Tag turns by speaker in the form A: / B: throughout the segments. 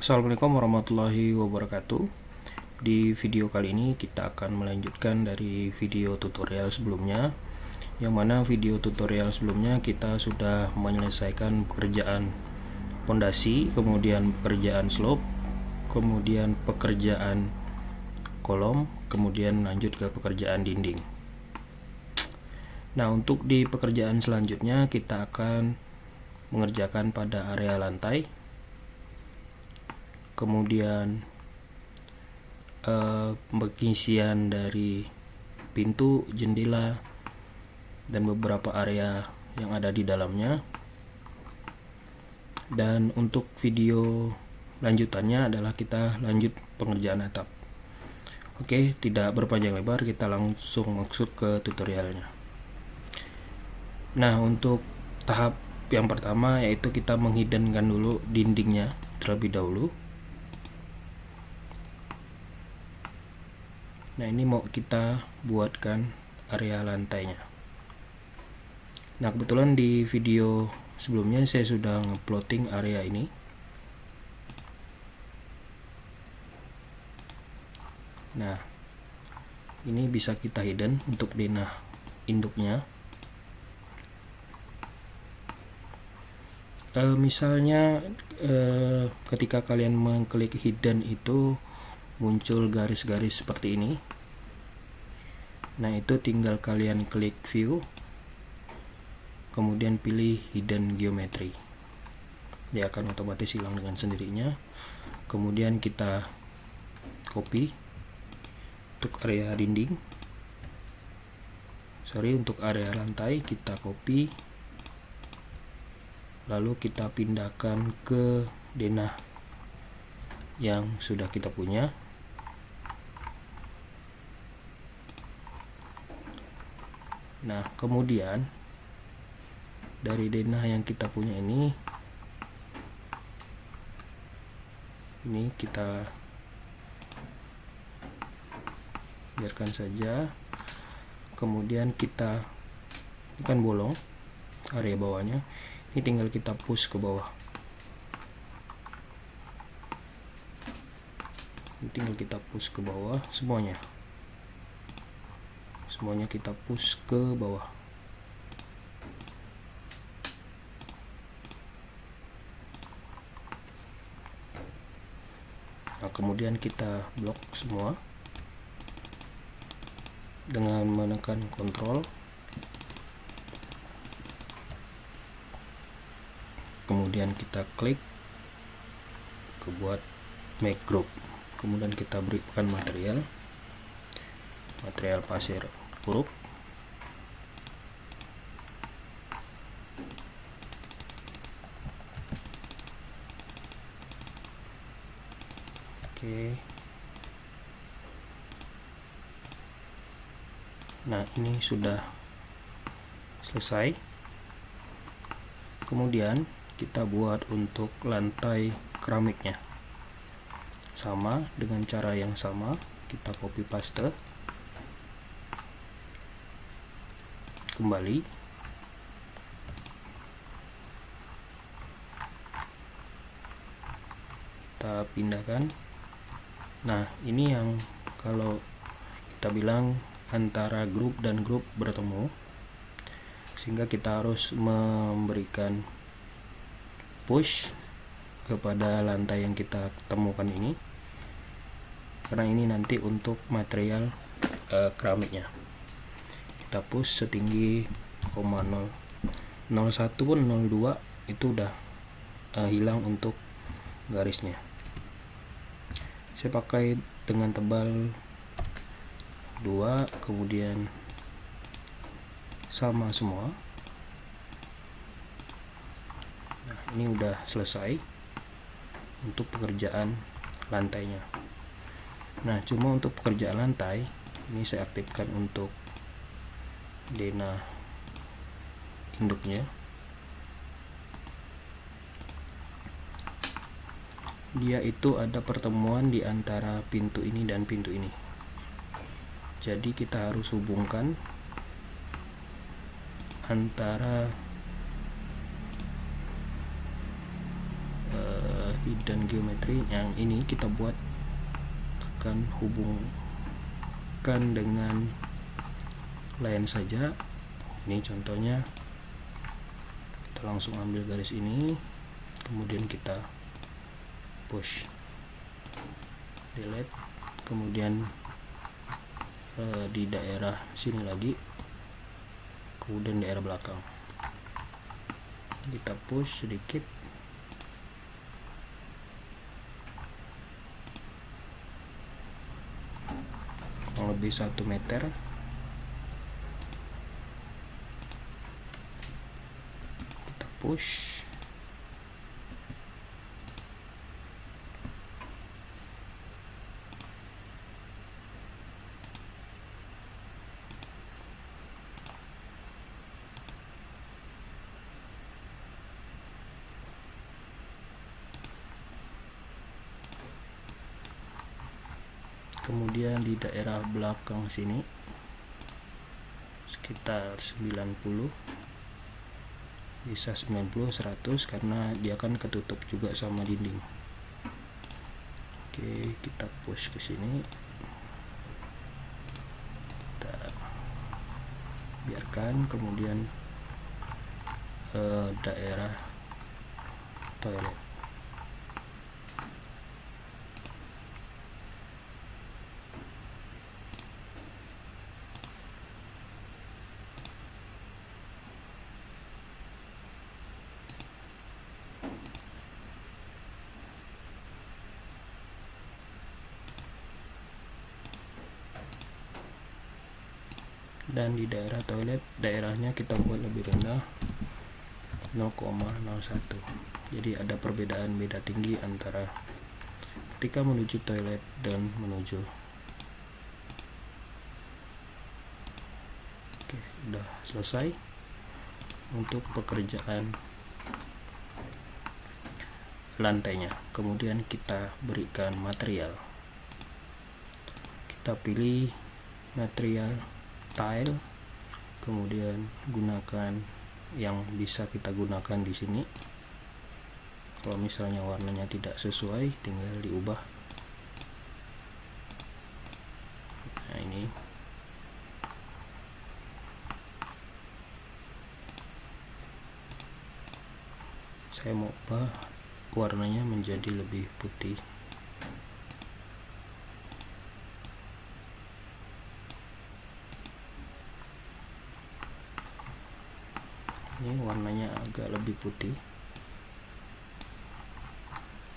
A: Assalamualaikum warahmatullahi wabarakatuh. Di video kali ini kita akan melanjutkan dari video tutorial sebelumnya, yang mana video tutorial sebelumnya kita sudah menyelesaikan pekerjaan pondasi, kemudian pekerjaan slope, kemudian pekerjaan kolom, kemudian lanjut ke pekerjaan dinding. Nah, untuk di pekerjaan selanjutnya kita akan mengerjakan pada area lantai, kemudian pengisian dari pintu, jendela, dan beberapa area yang ada di dalamnya. Dan untuk video lanjutannya adalah kita lanjut pengerjaan atap. Oke, tidak berpanjang lebar, kita langsung masuk ke tutorialnya. Nah, untuk tahap yang pertama yaitu kita menghiddenkan dulu dindingnya terlebih dahulu. Nah, ini mau kita buatkan area lantainya. Nah, kebetulan di video sebelumnya saya sudah nge-plotting area ini. Nah, ini bisa kita hidden untuk denah induknya. Misalnya ketika kalian mengklik hidden itu muncul garis-garis seperti ini. Nah, itu tinggal kalian klik view, kemudian pilih hidden geometry. Dia akan otomatis hilang dengan sendirinya. Kemudian kita copy untuk area dinding. Untuk area lantai kita copy. Lalu kita pindahkan ke denah yang sudah kita punya. Nah, kemudian dari denah yang kita punya ini kita biarkan saja. Kemudian kita kan bolong area bawahnya, ini tinggal kita push ke bawah. Tinggal kita push ke bawah semuanya kita push ke bawah. Nah, kemudian kita blok semua dengan menekan kontrol, kemudian kita klik ke buat make group. Kemudian kita berikan material pasir huruf. Oke. Nah, ini sudah selesai. Kemudian kita buat untuk lantai keramiknya. Sama dengan cara yang sama, kita copy paste kembali. Kita pindahkan. Nah, ini yang kalau kita bilang antara grup dan grup bertemu, sehingga kita harus memberikan push kepada lantai yang kita temukan ini, karena ini nanti untuk material keramiknya. Kita push setinggi 0,01 pun 0,2 itu udah hilang untuk garisnya. Saya pakai dengan tebal 2, kemudian sama semua. Nah, ini udah selesai untuk pekerjaan lantainya. Nah, cuma untuk pekerjaan lantai ini saya aktifkan untuk denah induknya. Dia itu ada pertemuan di antara pintu ini dan pintu ini. Jadi kita harus hubungkan antara hidden geometry yang ini kita buat, akan hubungkan dengan line saja. Ini contohnya, kita langsung ambil garis ini, kemudian kita push, delete, kemudian di daerah sini lagi, kemudian daerah belakang kita push sedikit, kurang lebih 1 meter. Kita push, kemudian di daerah belakang sini sekitar 90, bisa 90 100 karena dia kan ketutup juga sama dinding. Oke, kita push ke sini, kita biarkan, kemudian daerah toilet. Dan di daerah toilet, daerahnya kita buat lebih rendah, 0,01. jadi ada perbedaan beda tinggi antara ketika menuju toilet dan menuju. Oke, udah selesai untuk pekerjaan lantainya. Kemudian kita berikan material, kita pilih material tile, kemudian gunakan yang bisa kita gunakan di sini. Kalau misalnya warnanya tidak sesuai, tinggal diubah. Nah, ini saya mau ubah warnanya menjadi lebih putih. Ini warnanya agak lebih putih.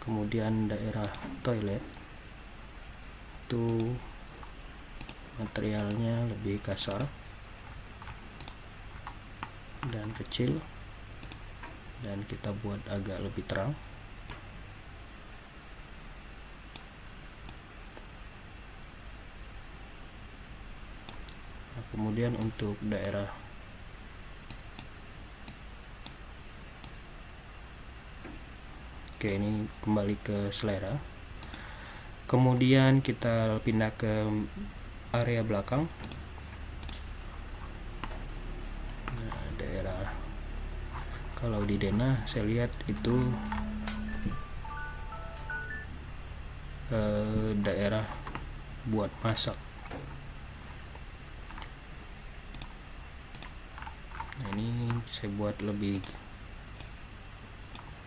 A: Kemudian daerah toilet itu materialnya lebih kasar dan kecil, dan kita buat agak lebih terang. Nah, kemudian untuk daerah ini kembali ke selera, kemudian kita pindah ke area belakang. Nah, daerah, kalau di denah saya lihat itu daerah buat masak. Nah, ini saya buat lebih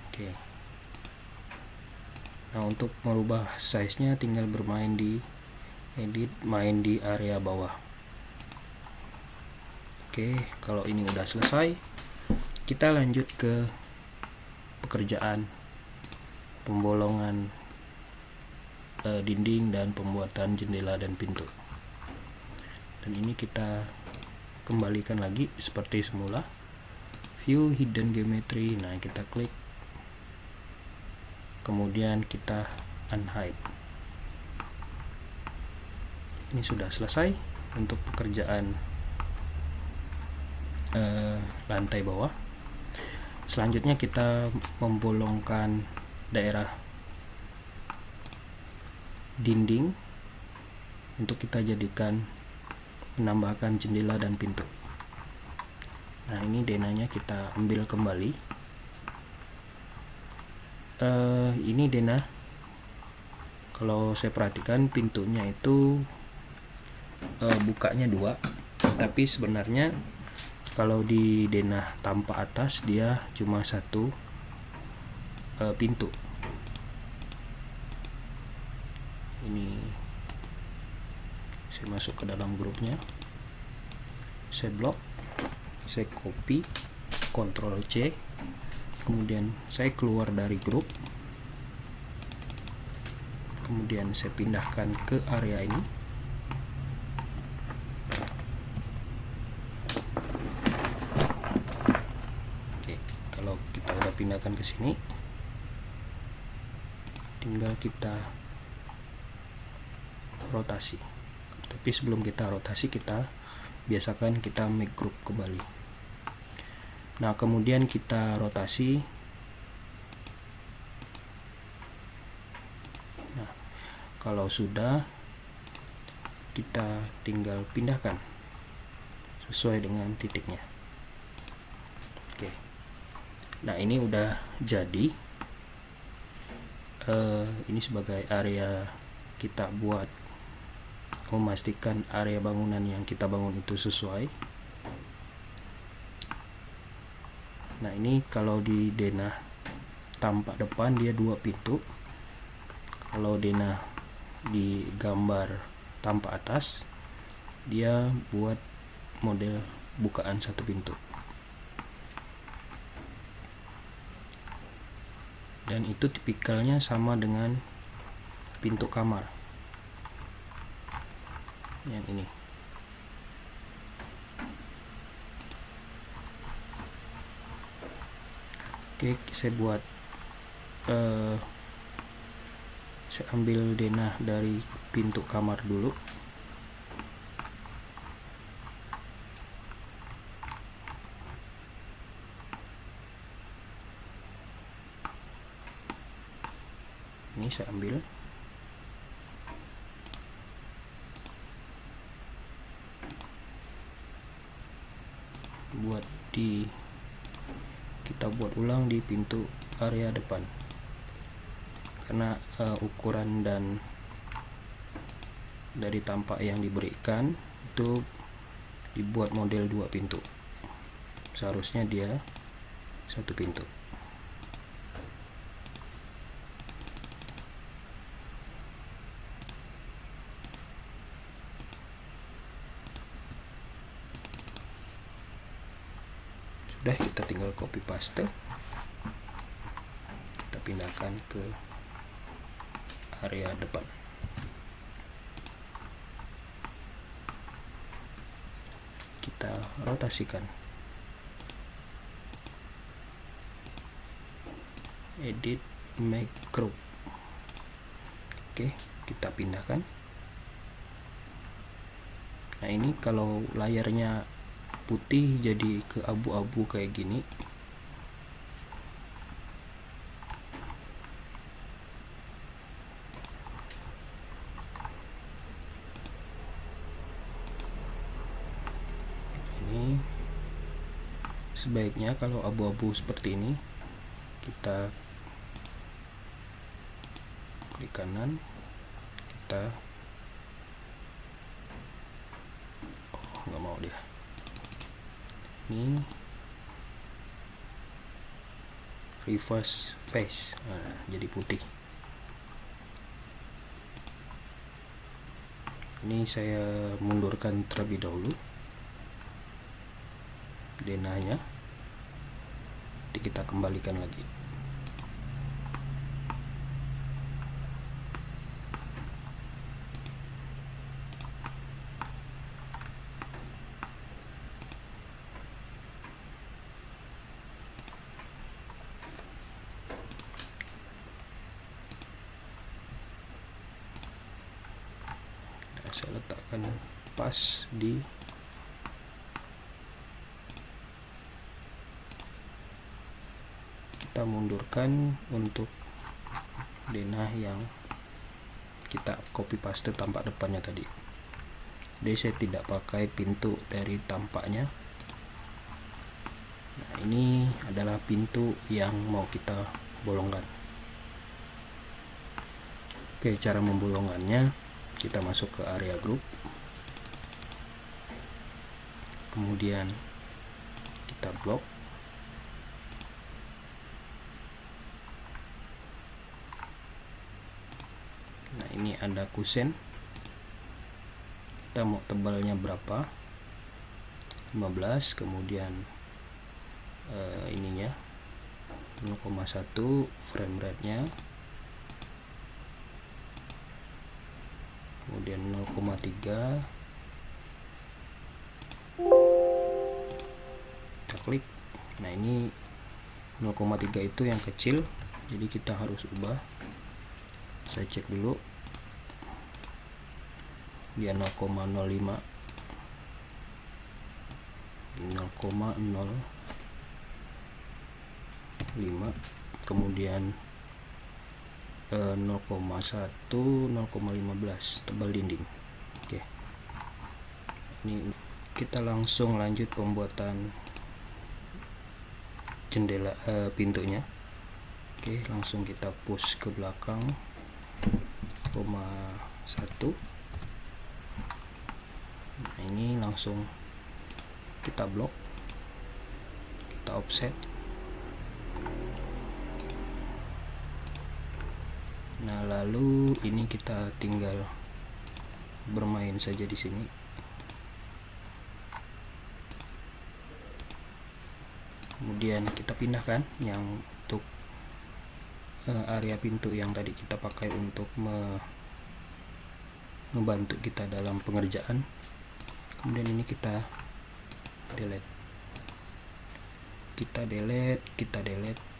A: oke. Nah, untuk merubah size-nya tinggal bermain di edit, main di area bawah. Oke, kalau ini udah selesai, kita lanjut ke pekerjaan pembolongan dinding dan pembuatan jendela dan pintu. Dan ini kita kembalikan lagi seperti semula, view hidden geometry. Nah, kita klik, kemudian kita unhide. Ini sudah selesai untuk pekerjaan lantai bawah. Selanjutnya kita membolongkan daerah dinding untuk kita jadikan menambahkan jendela dan pintu. Nah, ini denahnya kita ambil kembali, ini denah, kalau saya perhatikan pintunya itu bukanya 2, tapi sebenarnya kalau di denah tampak atas dia cuma 1 pintu. Ini saya masuk ke dalam grupnya, saya blok, saya copy, Ctrl C, kemudian saya keluar dari grup, kemudian saya pindahkan ke area ini. Oke, kalau kita udah pindahkan ke sini, tinggal kita rotasi. Tapi sebelum kita rotasi, kita biasakan kita make group kembali. Nah, kemudian kita rotasi. Nah, kalau sudah, kita tinggal pindahkan sesuai dengan titiknya. Oke. Nah, ini udah jadi. Ini sebagai area kita buat memastikan area bangunan yang kita bangun itu sesuai. Nah, ini kalau di denah tampak depan dia 2 pintu. Kalau denah di gambar tampak atas, dia buat model bukaan 1 pintu. Dan itu tipikalnya sama dengan pintu kamar yang ini. Oke, saya buat saya ambil denah dari pintu kamar dulu. Ini saya ambil, kita buat ulang di pintu area depan, karena ukuran dan dari tampak yang diberikan itu dibuat model 2 pintu, seharusnya dia 1 pintu. Sudah, kita tinggal copy paste, kita pindahkan ke area depan. Kita rotasikan, edit, make group. Oke, kita pindahkan. Nah, ini kalau layarnya putih jadi ke abu-abu kayak gini, ini sebaiknya kalau abu-abu seperti ini, kita klik kanan, kita nggak mau dia. Ini reverse face, jadi putih. Ini saya mundurkan terlebih dahulu denahnya, nanti kita kembalikan lagi. Saya letakkan pas di kita mundurkan untuk denah yang kita copy paste tampak depannya tadi. Jadi saya tidak pakai pintu dari tampaknya. Nah, ini adalah pintu yang mau kita bolongkan. Oke, cara membolongannya, kita masuk ke area grup, kemudian kita blok. Nah, ini ada kusen, kita mau tebalnya berapa, 15, kemudian ininya 0,1 frame rate nya, kemudian 0,3, kita klik. Nah, ini 0,3 itu yang kecil, jadi kita harus ubah. Saya cek dulu, dia 0,05, 0,05, kemudian 0,1, 0,15 tebal dinding. Oke, ini kita langsung lanjut pembuatan jendela pintunya. Oke, langsung kita push ke belakang 0,1. Nah, ini langsung kita blok, kita offset. Nah, lalu ini kita tinggal bermain saja di sini. Kemudian kita pindahkan yang untuk area pintu yang tadi kita pakai untuk membantu kita dalam pengerjaan. Kemudian ini kita delete, kita delete.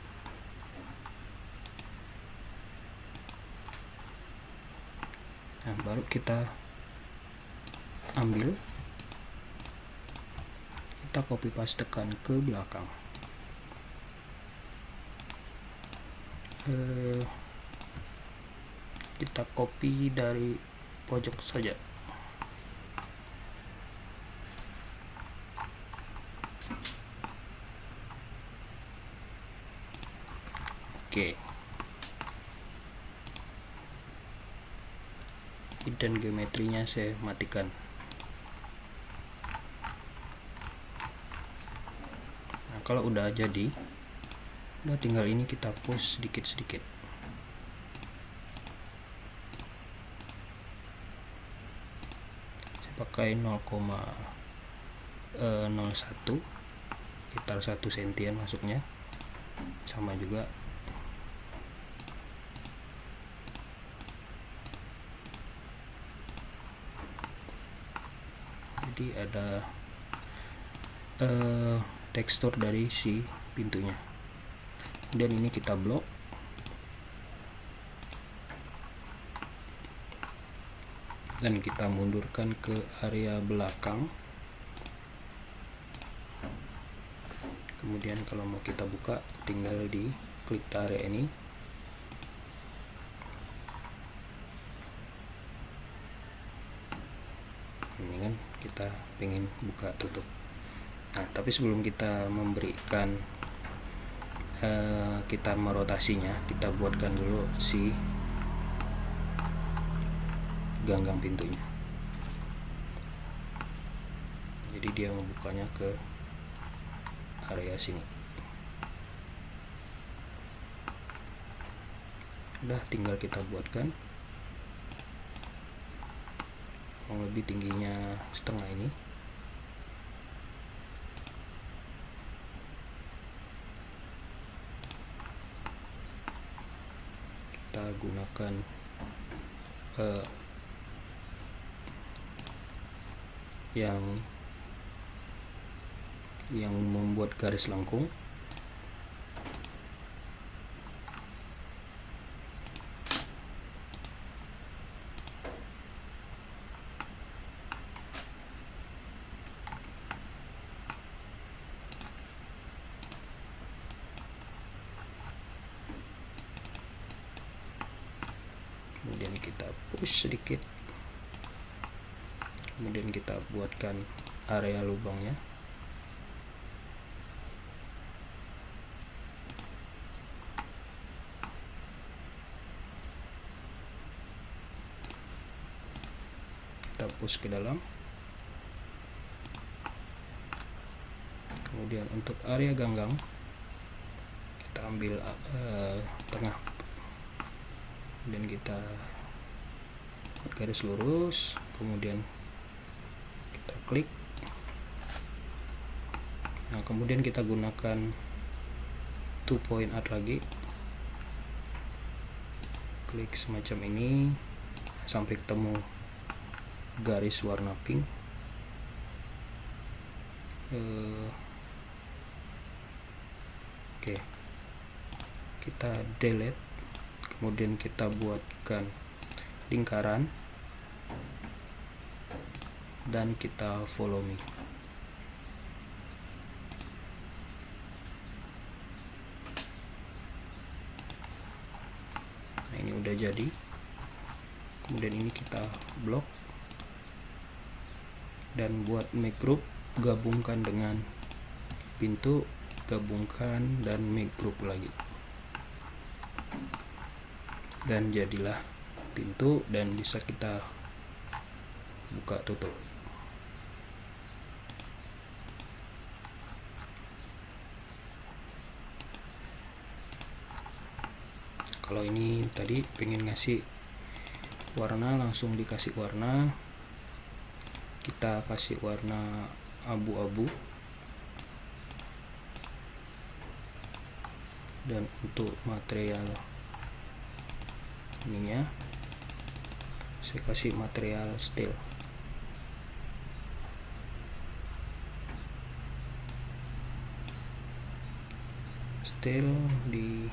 A: Nah, baru kita ambil, kita copy pastekan ke belakang. Kita copy dari pojok saja. Oke, dan geometrinya saya matikan. Nah, kalau udah jadi, udah tinggal ini kita push sedikit-sedikit. Saya pakai 0,01, sekitar 1 sentian masuknya, sama juga. Jadi ada tekstur dari si pintunya. Dan ini kita blok, dan kita mundurkan ke area belakang. Kemudian kalau mau kita buka, tinggal di klik area ini. Ini kan kita pengen buka tutup. Nah, tapi sebelum kita memberikan kita merotasinya, kita buatkan dulu si ganggang pintunya. Jadi dia membukanya ke area sini. Udah, tinggal kita buatkan. Kurang lebih tingginya setengah ini. Kita gunakan yang membuat garis lengkung. Kemudian kita push sedikit, kemudian kita buatkan area lubangnya. kita push ke dalam. Kemudian untuk area ganggang kita ambil tengah, dan kita garis lurus, kemudian kita klik. Nah, kemudian kita gunakan 2 point art lagi, klik semacam ini sampai ketemu garis warna pink. Oke, kita delete, kemudian kita buatkan lingkaran dan kita follow me. Nah, ini udah jadi. Kemudian ini kita blok dan buat make group, gabungkan dengan pintu, gabungkan dan make group lagi, dan jadilah pintu, dan bisa kita buka tutup. Kalau ini tadi pengen ngasih warna, langsung dikasih warna, kita kasih warna abu-abu. Dan untuk material ininya saya kasih material steel. Steel di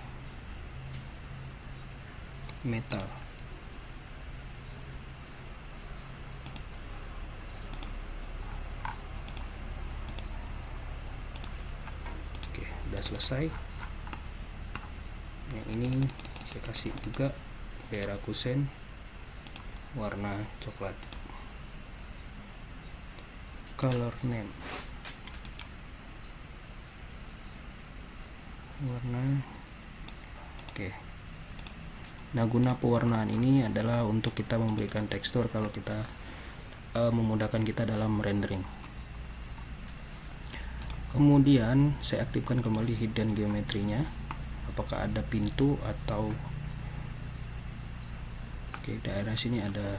A: metal. Oke, udah selesai. Yang ini saya kasih juga daerah kusen warna coklat. Color name warna. Oke. Nah, guna pewarnaan ini adalah untuk kita memberikan tekstur kalau kita memudahkan kita dalam rendering. Kemudian saya aktifkan kembali hidden geometrinya, apakah ada pintu atau daerah sini ada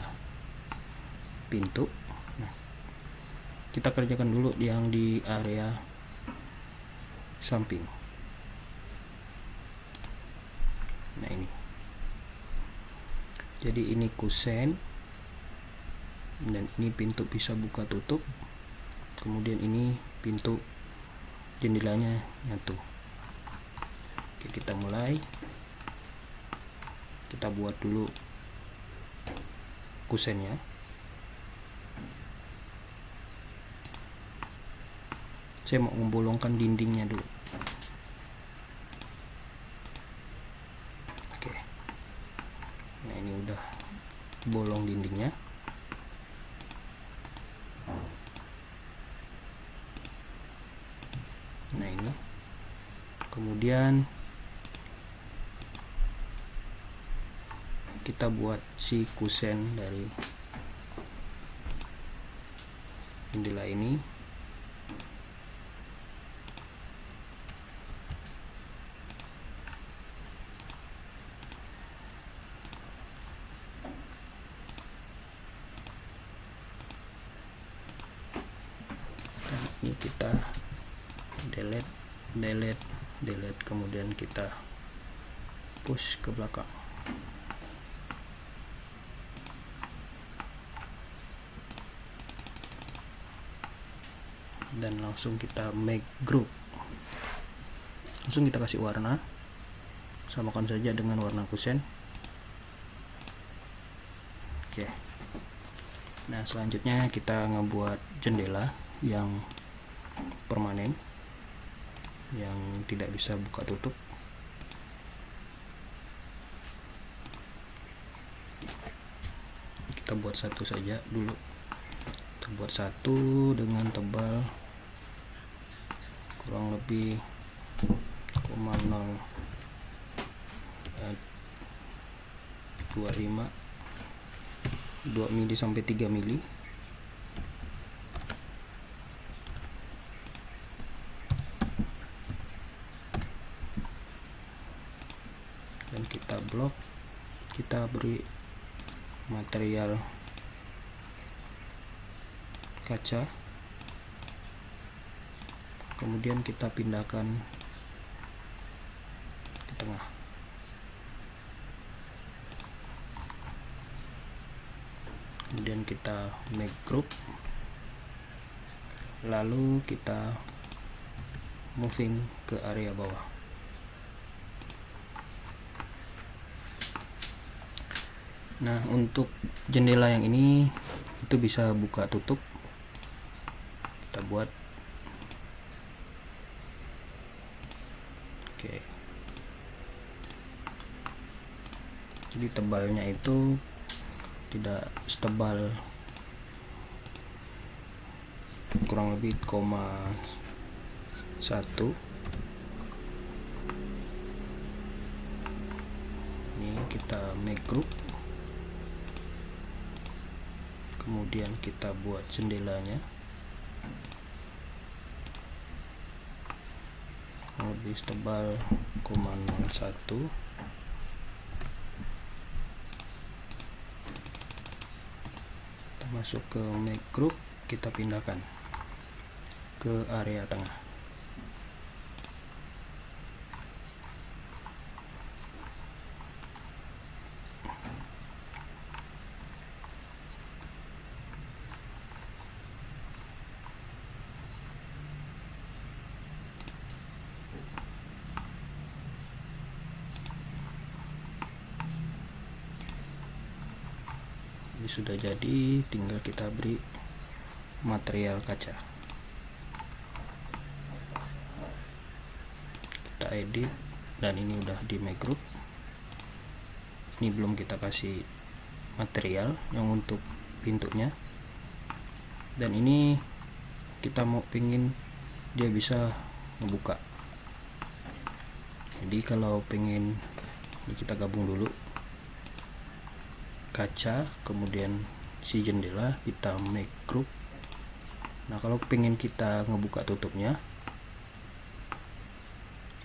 A: pintu. Nah, kita kerjakan dulu yang di area samping. Nah, ini jadi ini kusen, dan ini pintu bisa buka tutup, kemudian ini pintu jendelanya nyatu. Oke, kita mulai. Kita buat dulu kusennya. Saya mau membolongkan dindingnya dulu. Oke. Nah, ini udah bolong dindingnya. Nah, ini. Kemudian kita buat si kusen dari jendela ini. Dan ini kita delete, kemudian kita push ke belakang. Dan langsung kita make group, langsung kita kasih warna, samakan saja dengan warna kusen. Oke. Nah, selanjutnya kita ngebuat jendela yang permanen, yang tidak bisa buka tutup. Kita buat satu saja dulu. Kita buat satu dengan tebal kurang lebih 0,025 2 mili sampai 3 mili. blok, kita beri material kaca, kemudian kita pindahkan ke tengah. Kemudian kita make group, lalu kita moving ke area bawah. Nah, untuk jendela yang ini itu bisa buka tutup. Kita buat oke. Jadi tebalnya itu tidak setebal, kurang lebih 0,1. Ini kita make group, kemudian kita buat jendelanya lebih tebal 0,01. Kita masuk ke make group, kita pindahkan ke area tengah. Ini sudah jadi, tinggal kita beri material kaca. Kita edit, dan ini udah di make group. Ini belum kita kasih material yang untuk pintunya, dan ini kita mau pingin dia bisa ngebuka. Jadi kalau pengen, ini kita gabung dulu kaca, kemudian si jendela, kita make group. Nah, kalau pengen kita ngebuka tutupnya,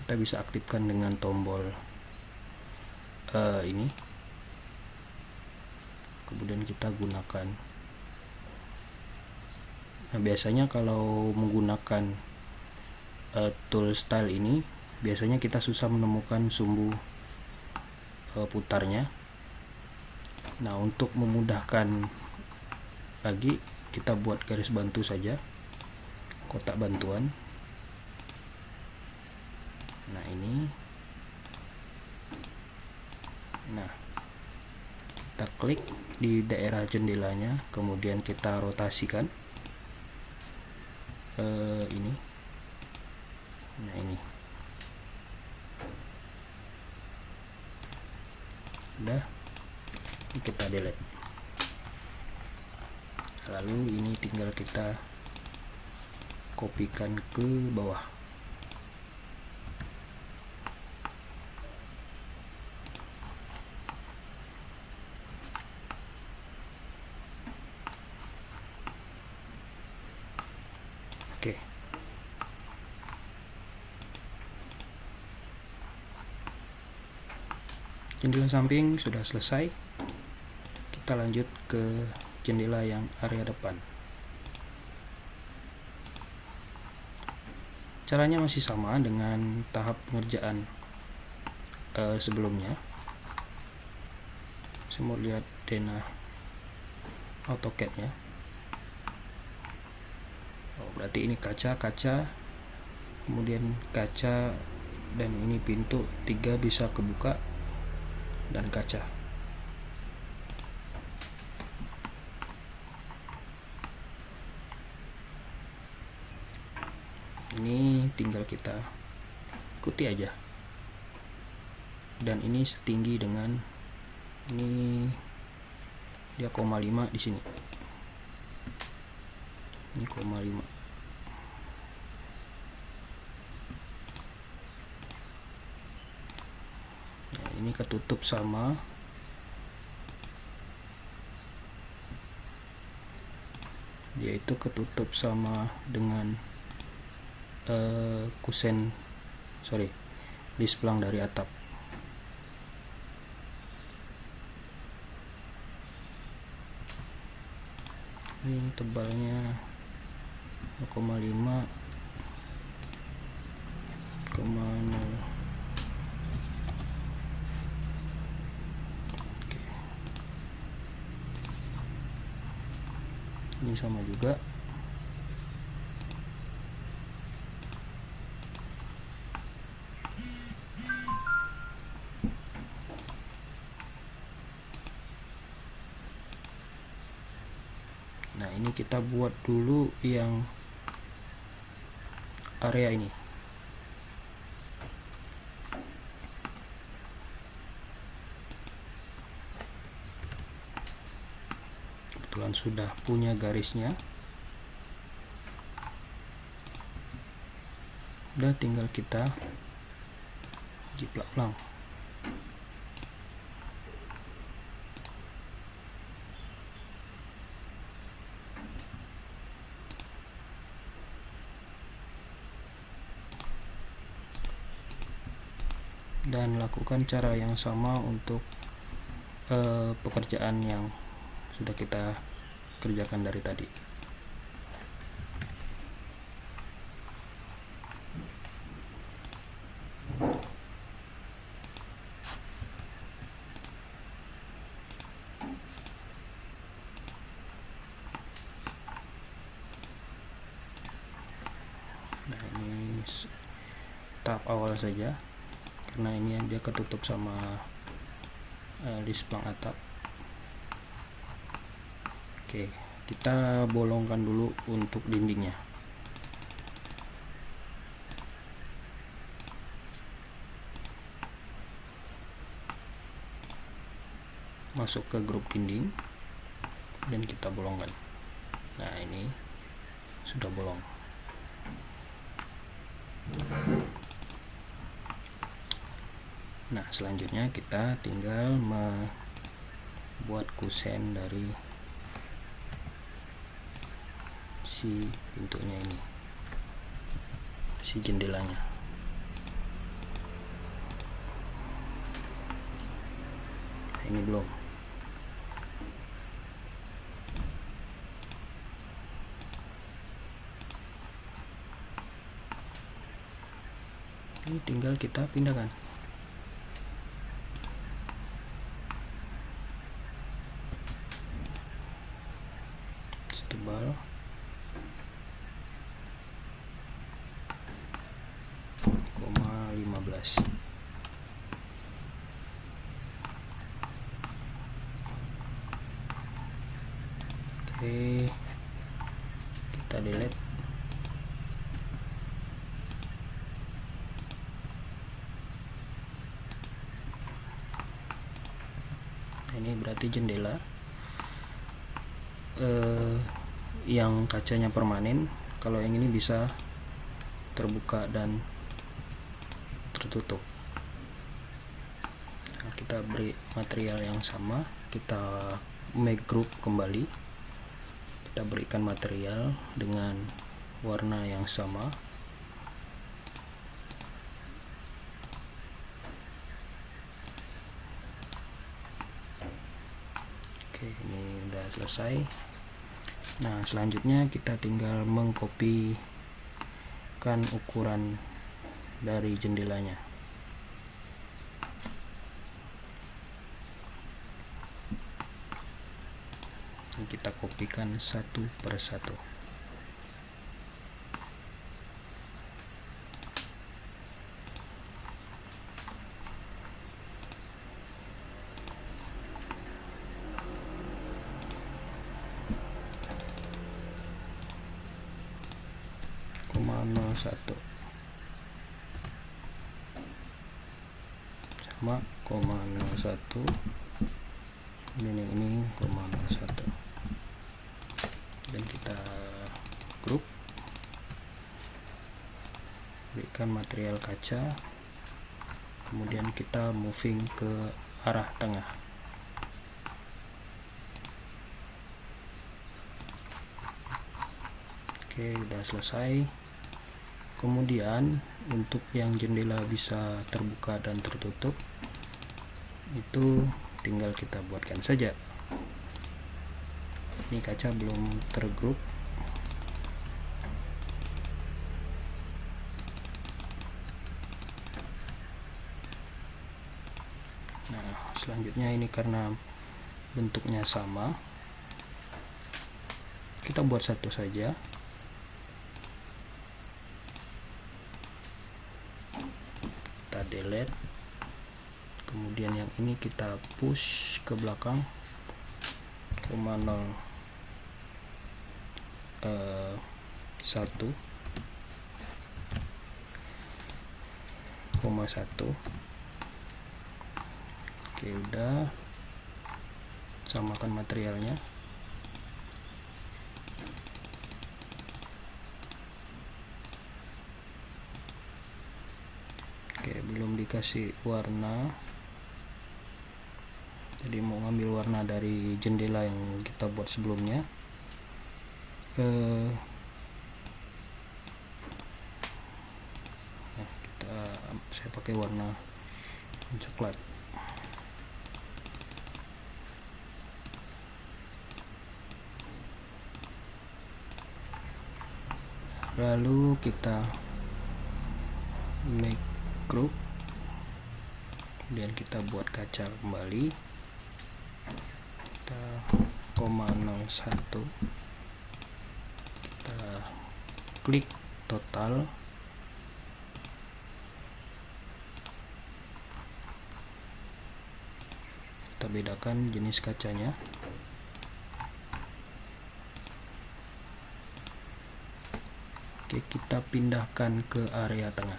A: kita bisa aktifkan dengan tombol ini, kemudian kita gunakan. Nah, biasanya kalau menggunakan tool style ini, biasanya kita susah menemukan sumbu putarnya. Nah, untuk memudahkan lagi, kita buat garis bantu saja, kotak bantuan. Nah, ini. Nah, kita klik di daerah jendelanya, kemudian kita rotasikan ini. Nah, ini udah, kita delete. Lalu ini tinggal kita kopikan ke bawah. Oke. Jendela samping sudah selesai. Kita lanjut ke jendela yang area depan. Caranya masih sama dengan tahap pengerjaan sebelumnya. Saya mau lihat denah AutoCAD nya. Oh, berarti ini kaca, kemudian kaca, dan ini pintu 3 bisa kebuka, dan kaca. Ini tinggal kita ikuti aja, dan ini setinggi dengan ini, dia 0,5 di sini. Ini 0,5. Nah, ini ketutup sama dia, itu ketutup sama dengan displang dari atap. Ini tebalnya 0,5 kemana. Oke. Ini sama juga. Nah, ini kita buat dulu yang area ini. Kebetulan sudah punya garisnya. Udah tinggal kita jiplak ulang. Dan lakukan cara yang sama untuk pekerjaan yang sudah kita kerjakan dari tadi. Nah, ini tahap awal saja, karena ini dia ketutup sama lisplang atap. Oke, kita bolongkan dulu untuk dindingnya. Masuk ke grup dinding dan kita bolongkan. Nah, ini sudah bolong. Nah, selanjutnya kita tinggal membuat kusen dari si pintunya ini, si jendelanya. Nah, ini belum. Ini tinggal kita pindahkan. Setebal 0,15. Oke, kita delete. Ini berarti jendela yang kacanya permanen. Kalau yang ini bisa terbuka dan tertutup. Nah, kita beri material yang sama, kita make group kembali, kita berikan material dengan warna yang sama. Oke, ini udah selesai. Nah, selanjutnya kita tinggal mengkopikan ukuran dari jendelanya. Ini kita kopikan satu per satu. Satu sama 0,01, ini 0,01, dan kita grup, berikan material kaca, kemudian kita moving ke arah tengah. Oke, udah selesai. Kemudian untuk yang jendela bisa terbuka dan tertutup, itu tinggal kita buatkan saja. Ini kaca belum tergrup. Nah, selanjutnya ini karena bentuknya sama, kita buat satu saja. Kita delete, kemudian yang ini kita push ke belakang, 0,1 Oke, udah, samakan materialnya. Oke, belum dikasih warna, jadi mau ngambil warna dari jendela yang kita buat sebelumnya. Saya pakai warna coklat. Lalu kita make group, kemudian kita buat kaca kembali. Kita 0,01, kita klik total. Kita bedakan jenis kacanya. Oke, kita pindahkan ke area tengah.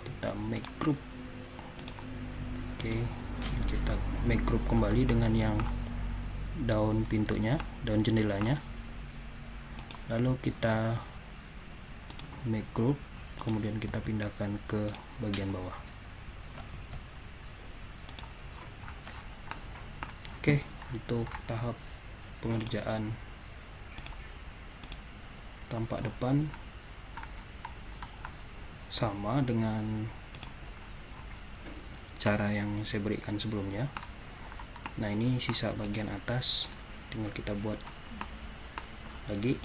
A: Kita make group. Oke, kita make group kembali dengan yang daun pintunya, daun jendelanya. Lalu kita make group, kemudian kita pindahkan ke bagian bawah. Oke, untuk tahap pengerjaan tampak depan sama dengan cara yang saya berikan sebelumnya. Nah, ini sisa bagian atas, tinggal kita buat lagi.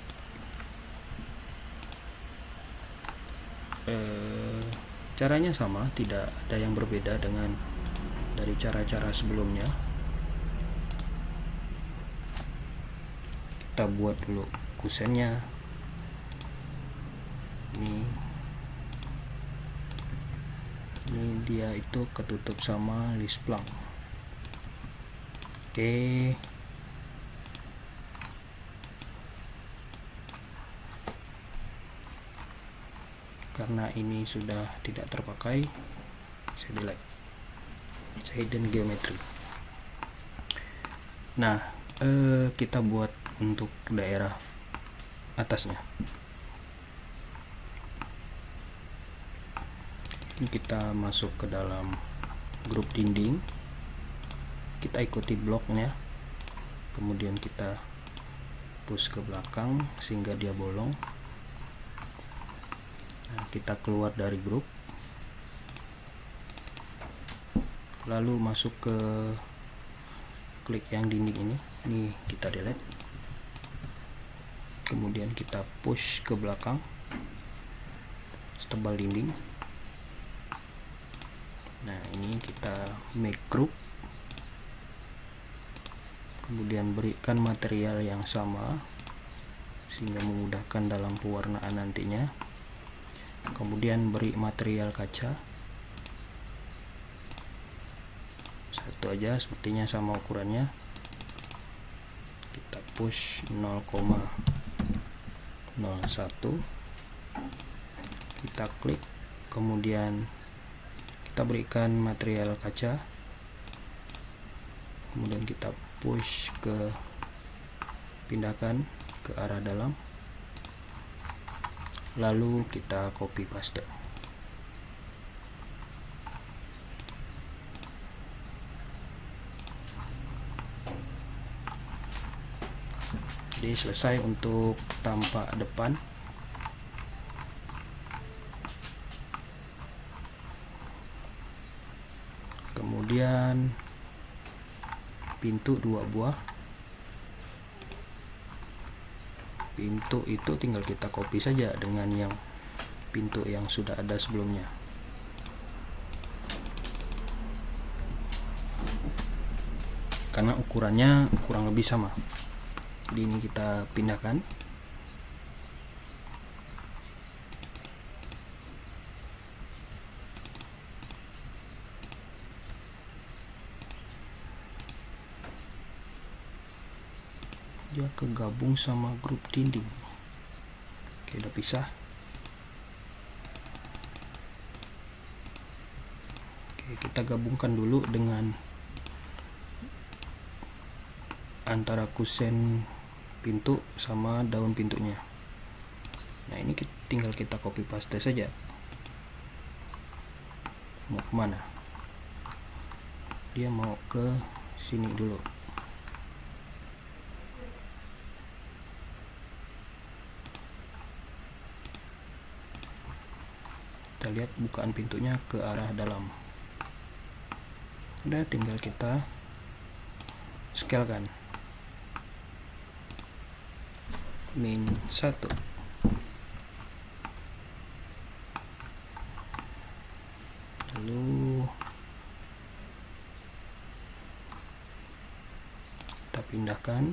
A: Caranya sama, tidak ada yang berbeda dengan dari cara-cara sebelumnya. Kita buat dulu kusennya. Ini dia itu ketutup sama list plank. Oke. Karena ini sudah tidak terpakai, saya delete. Hidden geometry. Nah, kita buat untuk daerah atasnya. Ini kita masuk ke dalam grup dinding, kita ikuti bloknya, kemudian kita push ke belakang sehingga dia bolong. Nah, kita keluar dari grup, lalu masuk ke klik yang dinding ini kita delete, kemudian kita push ke belakang setebal dinding. Nah, ini kita make group, kemudian berikan material yang sama sehingga memudahkan dalam pewarnaan nantinya. Kemudian beri material kaca satu aja, sepertinya sama ukurannya. Kita push 0,01, kita klik, kemudian kita berikan material kaca, kemudian kita push ke, pindahkan ke arah dalam, lalu kita copy paste. Jadi selesai untuk tampak depan. kemudian pintu 2 buah. Pintu itu tinggal kita copy saja dengan yang pintu yang sudah ada sebelumnya. Karena ukurannya kurang lebih sama, jadi ini kita pindahkan. Dia kegabung sama grup dinding. Oke, udah pisah. Oke, kita gabungkan dulu dengan antara kusen pintu sama daun pintunya. Nah, ini tinggal kita copy paste saja. Mau kemana? Dia mau ke sini dulu. Kita lihat bukaan pintunya ke arah dalam. Udah, tinggal kita scale kan. -1. Lalu kita pindahkan.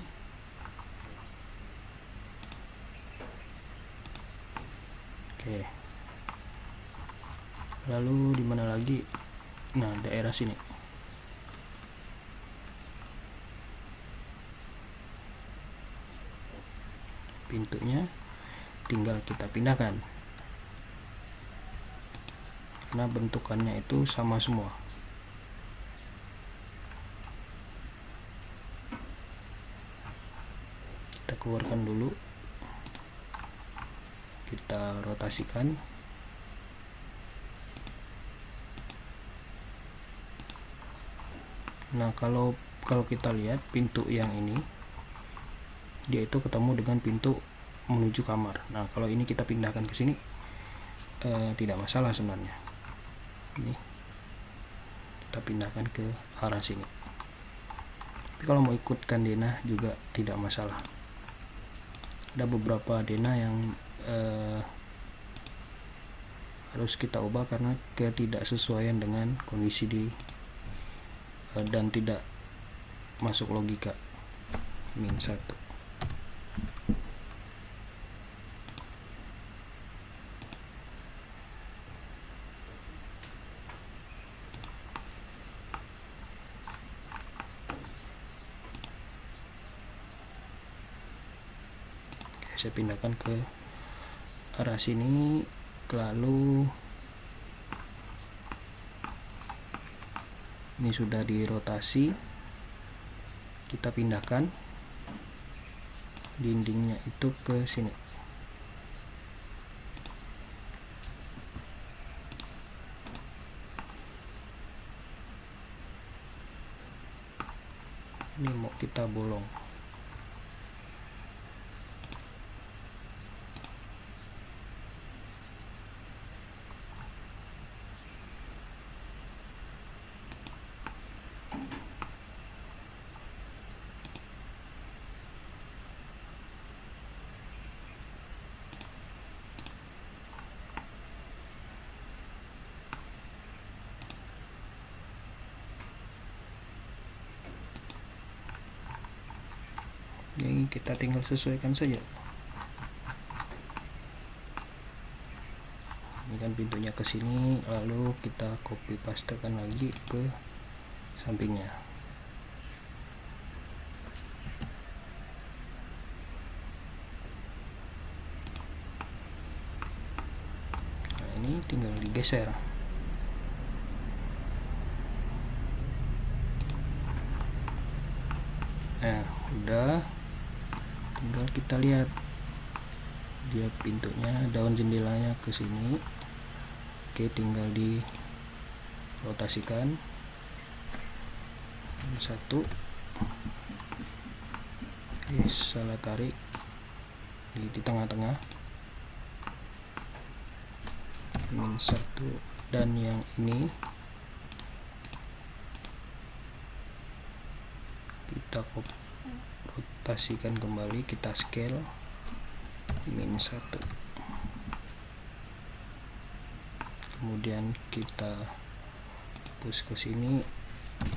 A: Oke. Lalu di mana lagi? Nah, daerah sini. Pintunya tinggal kita pindahkan karena bentukannya itu sama semua. Kita keluarkan dulu, kita rotasikan. Nah, kalau kita lihat pintu yang ini, dia itu ketemu dengan pintu menuju kamar. Nah, kalau ini kita pindahkan ke sini, tidak masalah sebenarnya. Ini kita pindahkan ke arah sini. Tapi kalau mau ikutkan denah juga tidak masalah. Ada beberapa denah yang harus kita ubah karena ketidaksesuaian dengan kondisi dan tidak masuk logika. -1. Saya pindahkan ke arah sini, lalu ini sudah dirotasi, kita pindahkan dindingnya itu ke sini. Ini mau kita bolong. Ini kita tinggal sesuaikan saja. Ini kan pintunya ke sini, lalu kita copy pastekan lagi ke sampingnya. Nah, ini tinggal digeser. Nah, udah, tinggal kita lihat dia pintunya, daun jendelanya ke sini. Oke, tinggal di rotasikan 1. Oke, salah tarik di tengah-tengah. -1, dan yang ini kita rotasikan kembali, kita scale -1, kemudian kita push ke sini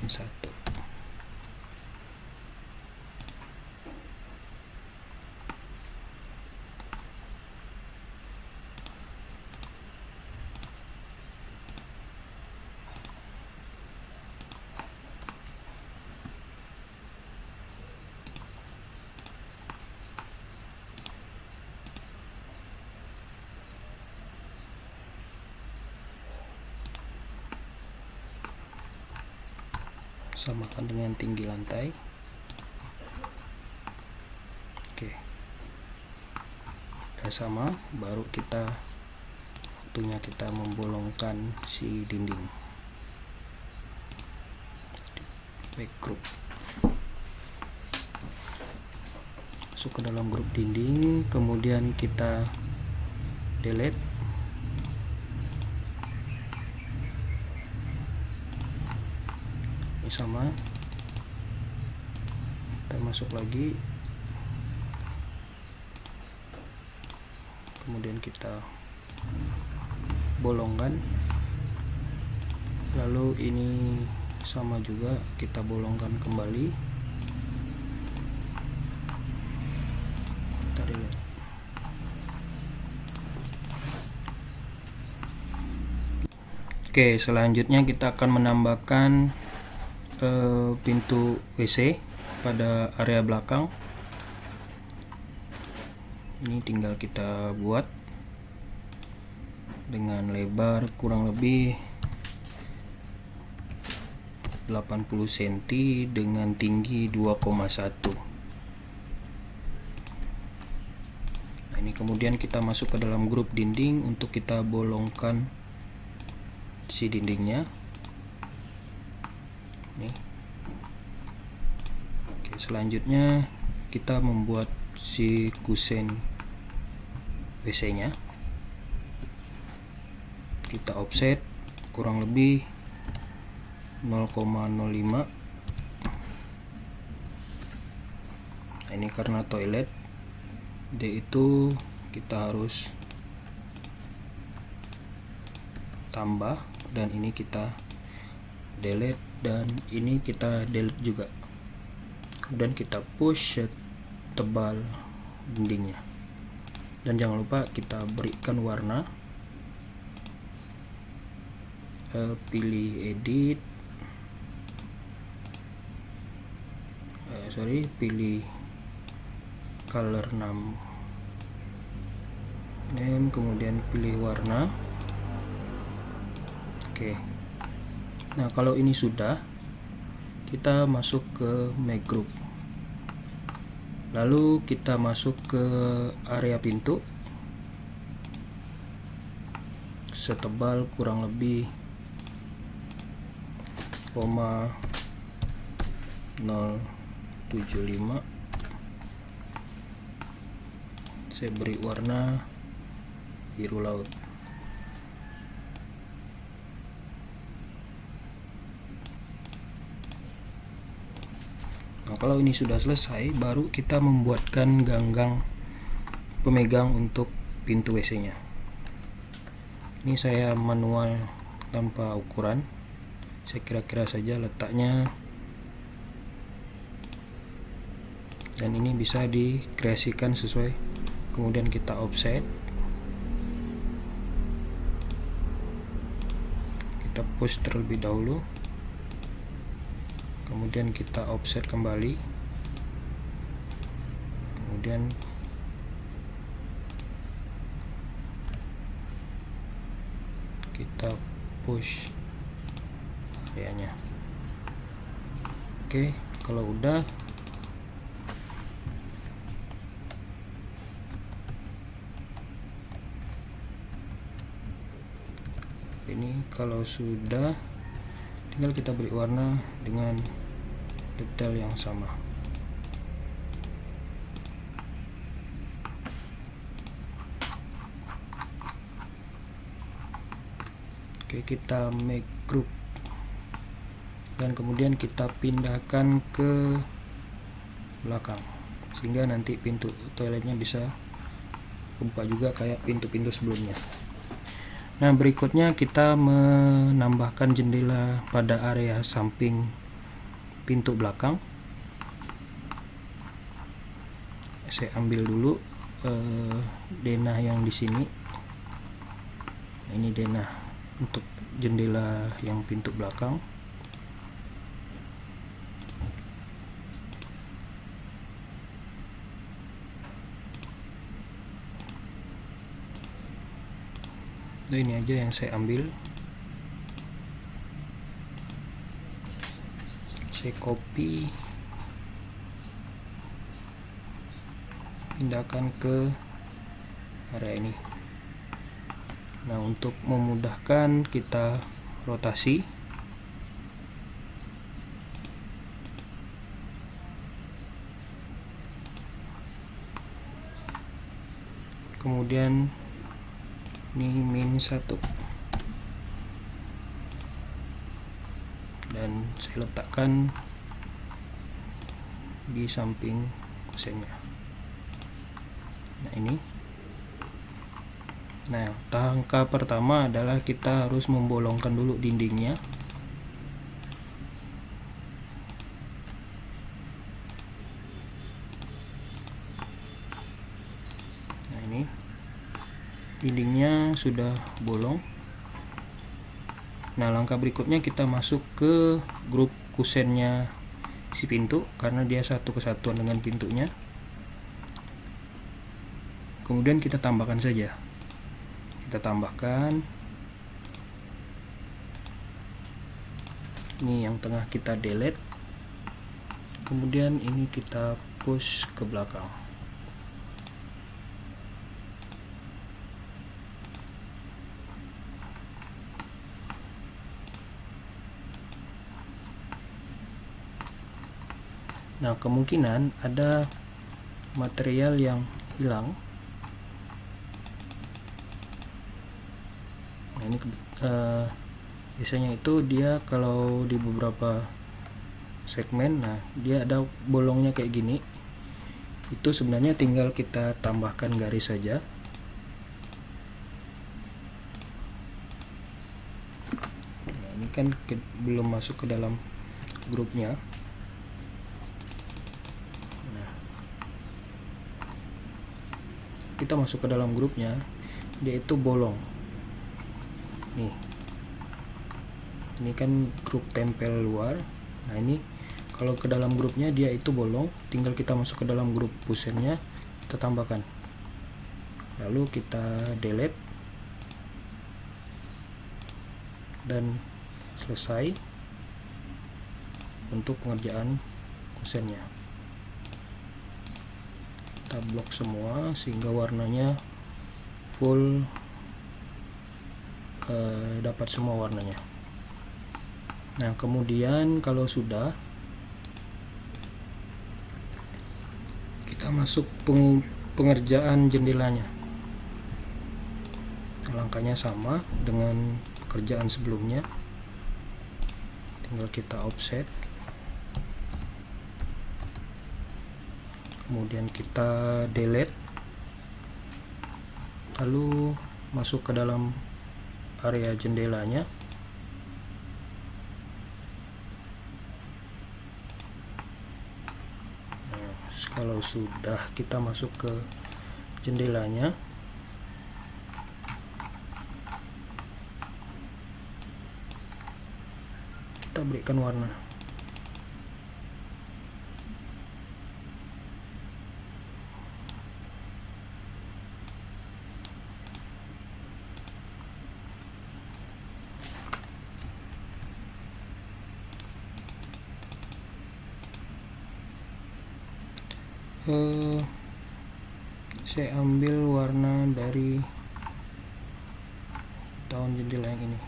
A: -1. Samakan dengan tinggi lantai. Oke, udah sama, baru waktunya kita membolongkan si dinding. Back group, masuk ke dalam grup dinding, kemudian kita delete. Ini sama, kita masuk lagi, kemudian kita bolongkan, lalu ini sama juga, kita bolongkan kembali, kita delete. Oke, selanjutnya kita akan menambahkan pintu WC pada area belakang. Ini tinggal kita buat dengan lebar kurang lebih 80 cm dengan tinggi 2,1. Nah, ini kemudian kita masuk ke dalam grup dinding untuk kita bolongkan si dindingnya. Nih. Oke, selanjutnya kita membuat si kusen WC nya. Kita offset kurang lebih 0,05. Nah, ini karena toilet, D itu kita harus tambah, dan ini kita delete, dan ini kita delete juga. Kemudian kita push tebal dindingnya, dan jangan lupa kita berikan warna. Pilih edit, pilih color name, kemudian pilih warna. Oke. Nah, kalau ini sudah, kita masuk ke make group, lalu kita masuk ke area pintu setebal kurang lebih 0,075. Saya beri warna biru laut. Nah, kalau ini sudah selesai, baru kita membuatkan ganggang pemegang untuk pintu WC nya. Ini saya manual tanpa ukuran, saya kira-kira saja letaknya, dan ini bisa dikreasikan sesuai. Kemudian kita offset, kita push terlebih dahulu, kemudian kita offset kembali, kemudian kita push areanya. Oke, kalau udah, ini kalau sudah, tinggal kita beri warna dengan detail yang sama. Oke, kita make group, dan kemudian kita pindahkan ke belakang, sehingga nanti pintu toiletnya bisa kebuka juga kayak pintu-pintu sebelumnya. Nah, berikutnya kita menambahkan jendela pada area samping pintu belakang. Saya ambil dulu denah yang di sini. Ini denah untuk jendela yang pintu belakang. Nah, ini aja yang saya ambil. Saya copy, pindahkan ke area ini. Nah, untuk memudahkan kita rotasi, kemudian ini -1 dan saya letakkan di samping kusennya. Nah, ini. Nah, langkah pertama adalah kita harus membolongkan dulu dindingnya. Nah, ini dindingnya sudah bolong. Nah, langkah berikutnya kita masuk ke grup kusennya si pintu, karena dia satu kesatuan dengan pintunya. Kemudian kita tambahkan saja. Kita tambahkan. Ini yang tengah kita delete. Kemudian ini kita push ke belakang. Nah, kemungkinan ada material yang hilang. Nah, ini biasanya itu dia kalau di beberapa segmen, nah dia ada bolongnya kayak gini. Itu sebenarnya tinggal kita tambahkan garis saja. Nah, ini kan belum masuk ke dalam grupnya. Kita masuk ke dalam grupnya, dia itu bolong. Ini kan grup tempel luar. Nah, ini kalau ke dalam grupnya dia itu bolong, tinggal kita masuk ke dalam grup kusennya, kita tambahkan, lalu kita delete dan selesai untuk pengerjaan kusennya. Kita blok semua sehingga warnanya full, dapat semua warnanya. Nah, kemudian kalau sudah, kita masuk pengerjaan jendelanya. Langkahnya sama dengan pekerjaan sebelumnya, tinggal kita offset, kemudian kita delete, lalu masuk ke dalam area jendelanya. Nah, kalau sudah, kita masuk ke jendelanya. Kita berikan warna. Saya ambil warna dari tahun jendela yang ini.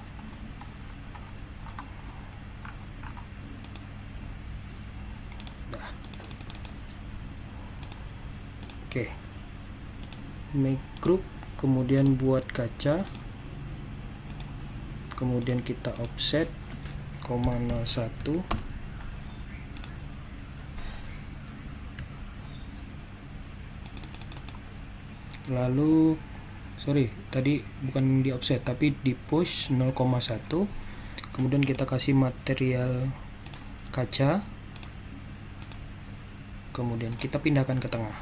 A: Oke, make group, kemudian buat kaca, kemudian kita offset 0,01, lalu sorry, tadi bukan di offset tapi di push 0,1, kemudian kita kasih material kaca, kemudian kita pindahkan ke tengah.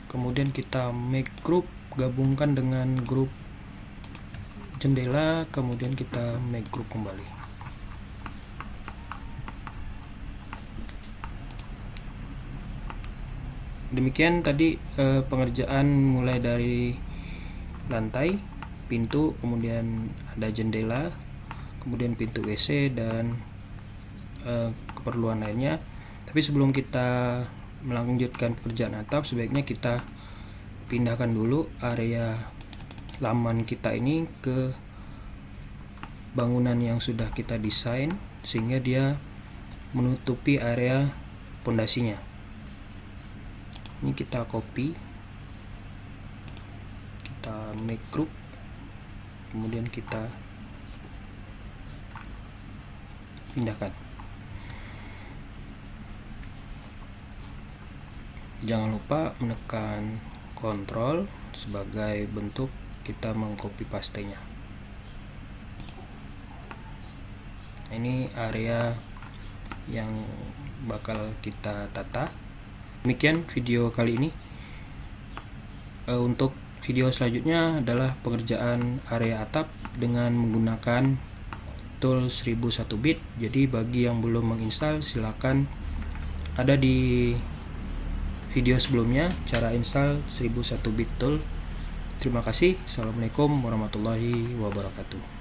A: Kemudian kita make group, gabungkan dengan grup jendela, kemudian kita make group kembali. Demikian tadi pengerjaan mulai dari lantai, pintu, kemudian ada jendela, kemudian pintu WC dan keperluan lainnya. Tapi sebelum kita melanjutkan pekerjaan atap, sebaiknya kita pindahkan dulu area laman kita ini ke bangunan yang sudah kita desain, sehingga dia menutupi area pondasinya. Ini kita copy, kita make group, kemudian kita pindahkan. Jangan lupa menekan Ctrl sebagai bentuk kita mengcopy pastenya. Ini area yang bakal kita tata. Demikian video kali ini. Untuk video selanjutnya adalah pengerjaan area atap dengan menggunakan tool 1001 bit. Jadi bagi yang belum menginstal, silakan ada di video sebelumnya cara install 1001 bit tool. Terima kasih. Assalamualaikum warahmatullahi wabarakatuh.